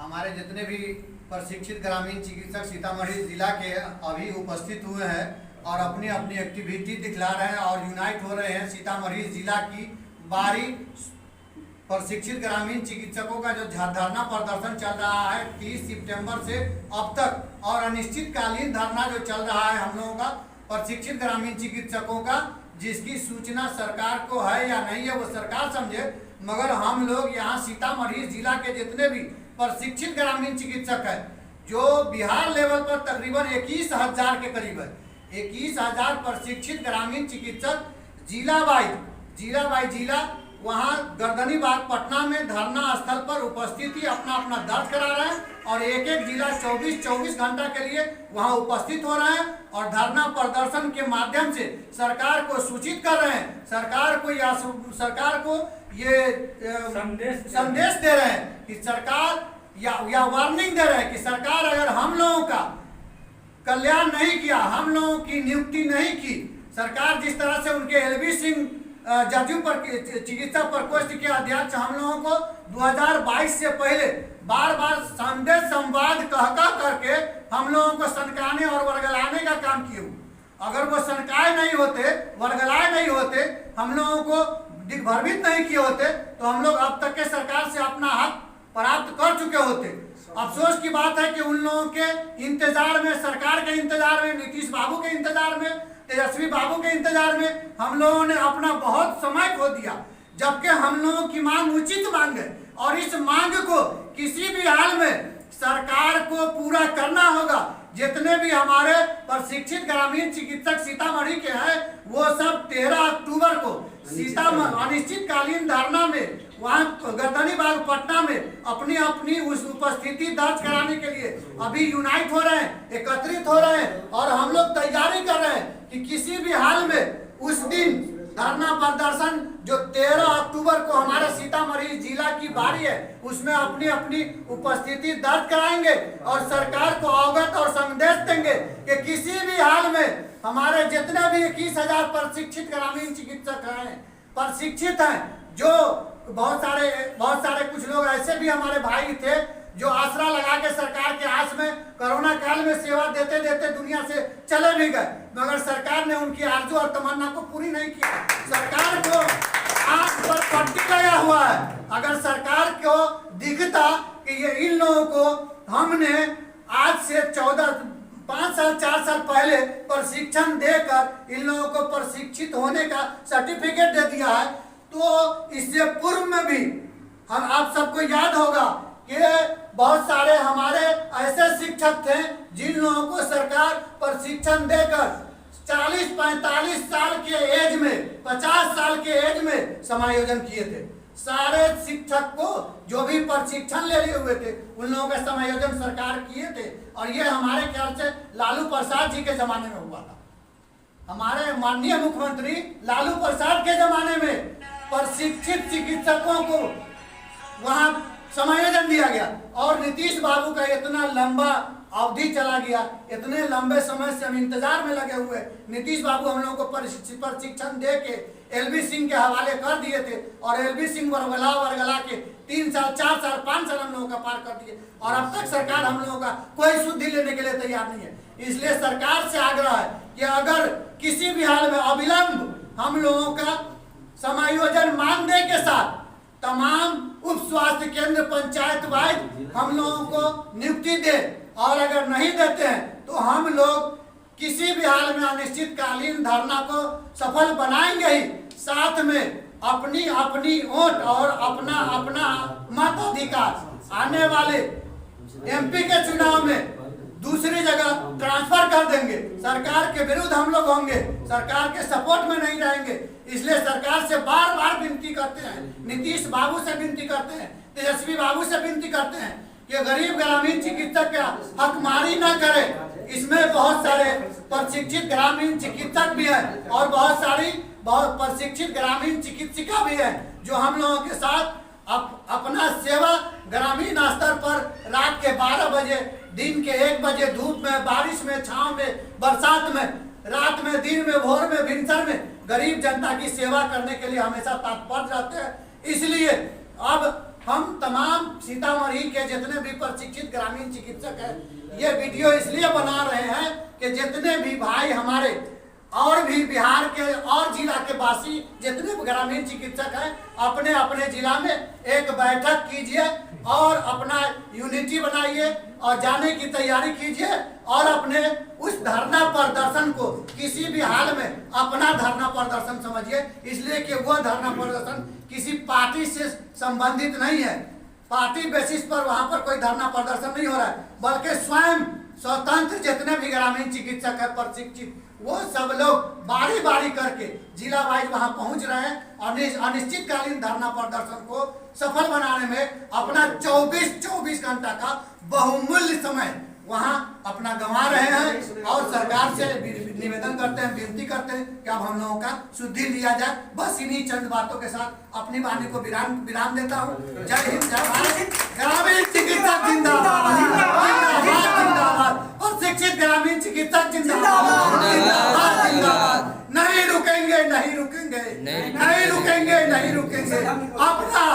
हमारे जितने भी प्रशिक्षित ग्रामीण चिकित्सक सीतामढ़ी जिला के अभी उपस्थित हुए हैं और अपनी अपनी एक्टिविटी दिखला रहे हैं और यूनाइट हो रहे हैं। सीतामढ़ी जिला की बारी प्रशिक्षित ग्रामीण चिकित्सकों का जो धरना प्रदर्शन चल रहा है 30 सितंबर से अब तक, और अनिश्चितकालीन धरना जो चल रहा है हम लोगों का प्रशिक्षित ग्रामीण चिकित्सकों का, जिसकी सूचना सरकार को है या नहीं है वो सरकार समझे, मगर हम लोग यहाँ सीतामढ़ी जिला के जितने भी प्रशिक्षित ग्रामीण चिकित्सक है जो बिहार लेवल पर तकरीबन 21,000 के करीब है, 21,000 प्रशिक्षित ग्रामीण चिकित्सक जिला बाई जिला वहाँ गर्दनीबाग पटना में धरना स्थल पर उपस्थिति अपना अपना दर्ज करा रहे हैं और एक एक जिला 24 घंटा के लिए वहाँ उपस्थित हो रहे हैं और धरना प्रदर्शन के माध्यम से सरकार को सूचित कर रहे हैं। सरकार को ये संदेश दे रहे हैं कि सरकार या वार्निंग दे रहे हैं कि सरकार अगर हम लोगों का कल्याण नहीं किया, हम लोगों की नियुक्ति नहीं की, सरकार जिस तरह से उनके एलबी सिंह जदयू पर चिकित्सा प्रकोष्ठ के अध्यक्ष हम लोगों को 2022 से पहले बार बार संदेश संवाद कह करके हम लोगों को सनकाने और वर्गलाने का काम किए हुए। अगर वो सनकाए नहीं होते, वर्गलाए नहीं होते, हम लोगों को दिग्भ्रमित नहीं किए होते तो हम लोग अब तक के सरकार से अपना हक प्राप्त कर चुके होते। अफसोस की बात है कि उन लोगों के इंतजार में, सरकार के इंतजार में, नीतीश बाबू के इंतजार में, तेजस्वी बाबू के इंतजार में हम लोगों ने अपना बहुत समय खो दिया, जबकि हम लोगों की मांग उचित मांग है और इस मांग को किसी भी हाल में सरकार को पूरा करना होगा। जितने भी हमारे प्रशिक्षित ग्रामीण चिकित्सक सीतामढ़ी के हैं वो सब 13 अक्टूबर को अनिश्चितकालीन धरना में वहाँ गर्दनीबाग पटना में अपनी अपनी उस उपस्थिति दर्ज कराने के लिए अभी यूनाइट हो रहे हैं, एकत्रित हो रहे हैं और हम लोग तैयारी कर रहे हैं कि किसी भी हाल में उस दिन धरना प्रदर्शन जो 13 अक्टूबर को हमारे सीतामढ़ी जिला की बारी है उसमें अपनी अपनी उपस्थिति दर्ज कराएंगे और सरकार को अवगत और संदेश देंगे कि किसी भी हाल में हमारे जितने भी 21,000 प्रशिक्षित ग्रामीण चिकित्सक हैं, प्रशिक्षित हैं, जो बहुत सारे कुछ लोग ऐसे भी हमारे भाई थे जो आसरा लगा के सरकार के आस में कोरोना काल में सेवा देते देते दुनिया से चले भी गए, मगर सरकार ने उनकी आरजू और तमन्ना को पूरी नहीं किया। सरकार को आंख पर पट्टी लगा हुआ है। अगर सरकार को दिखता कि ये इन लोगों को हमने आज से 5 साल 4 साल पहले प्रशिक्षण देकर इन लोगों को प्रशिक्षित होने का सर्टिफिकेट दे दिया है, तो इससे पूर्व में भी हम आप सबको याद होगा कि बहुत सारे हमारे ऐसे शिक्षक थे जिन लोगों को सरकार प्रशिक्षण देकर 40-45 साल के एज में, 50 साल के एज में समायोजन किए थे। सारे शिक्षक को जो भी प्रशिक्षण ले लिए हुए थे उन लोगों का समायोजन सरकार किए थे और ये हमारे ख्याल से लालू प्रसाद जी के जमाने में हुआ था। हमारे माननीय मुख्यमंत्री लालू प्रसाद के जमाने में प्रशिक्षित चिकित्सकों को वहां समायोजन दिया गया और नीतीश बाबू का इतना लंबा अवधि चला गया, इतने लंबे समय से हम इंतजार में लगे हुए। नीतीश बाबू हम लोगों को प्रशिक्षण दे के एलबी सिंह के हवाले कर दिए थे और एलबी सिंह वर्गला के 3 साल 4 साल 5 साल हम लोगों का पार कर दिए और अब तक सरकार हम लोगों का कोई शुद्धि लेने के लिए तैयार नहीं है। इसलिए सरकार से आग्रह है कि अगर किसी भी हाल में अविलंब हम लोगों का समायोजन मानदेय के साथ तमाम उप स्वास्थ्य केंद्र पंचायत वाइज हम लोगों को नियुक्ति दे और अगर नहीं देते हैं तो हम लोग किसी भी हाल में अनिश्चितकालीन धरना को सफल बनाएंगे ही, साथ में अपनी अपनी वोट और अपना मताधिकार आने वाले एमपी के चुनाव में दूसरी जगह ट्रांसफर कर देंगे। सरकार के विरुद्ध हम लोग होंगे, सरकार के सपोर्ट में नहीं रहेंगे। इसलिए सरकार से बार बार विनती करते हैं, नीतीश बाबू से विनती करते हैं, तेजस्वी बाबू से विनती करते हैं कि गरीब ग्रामीण चिकित्सक का हकमारी न करे। इसमें बहुत सारे प्रशिक्षित ग्रामीण चिकित्सक भी हैं और बहुत प्रशिक्षित ग्रामीण चिकित्सिका भी हैं जो हम लोगों के साथ अपना सेवा ग्रामीण स्तर पर रात के 12 बजे, दिन के 1 बजे, धूप में, बारिश में, छांव में, बरसात में, रात में, दिन में, भोर में, भिनसर में गरीब जनता की सेवा करने के लिए हमेशा तत्पर रहते हैं। इसलिए अब हम तमाम सीतामढ़ी के जितने भी प्रशिक्षित ग्रामीण चिकित्सक हैं, ये वीडियो इसलिए बना रहे हैं कि जितने भी भाई हमारे और भी बिहार के और जिला के वासी जितने भी ग्रामीण चिकित्सक हैं, अपने अपने जिला में एक बैठक कीजिए और अपना यूनिटी बनाइए और जाने की तैयारी कीजिए और अपने उस धरना प्रदर्शन को किसी भी हाल में अपना धरना प्रदर्शन समझिए, इसलिए कि वह धरना प्रदर्शन किसी पार्टी से संबंधित नहीं है। पार्टी बेसिस पर वहां पर कोई धरना प्रदर्शन नहीं हो रहा है, बल्कि स्वयं स्वतंत्र जितने भी ग्रामीण चिकित्सक है प्रशिक्षित, वो सब लोग बारी बारी करके जिला वाइज वहां पहुंच रहे हैं और अनिश्चितकालीन धरना प्रदर्शन को सफल बनाने में अपना 24 घंटा का बहुमूल्य समय वहां अपना गंवा रहे हैं। और सरकार से निवेदन करते हैं, विनती करते हैं कि अब हम लोगों का शुद्धि लिया जाए। बस इन्हीं चंद बातों के साथ अपनी वाणी को विराम देता हूँ। जय हिंद, जय भारत। ग्रामीण चिकित्सक जिंदाबाद, जिंदाबाद, जिंदाबाद। और शिक्षित ग्रामीण चिकित्सक जिंदाबाद, जिंदाबाद, जिंदाबाद। नहीं रुकेंगे, नहीं रुकेंगे, नहीं रुकेंगे, नहीं रुकेंगे। अपना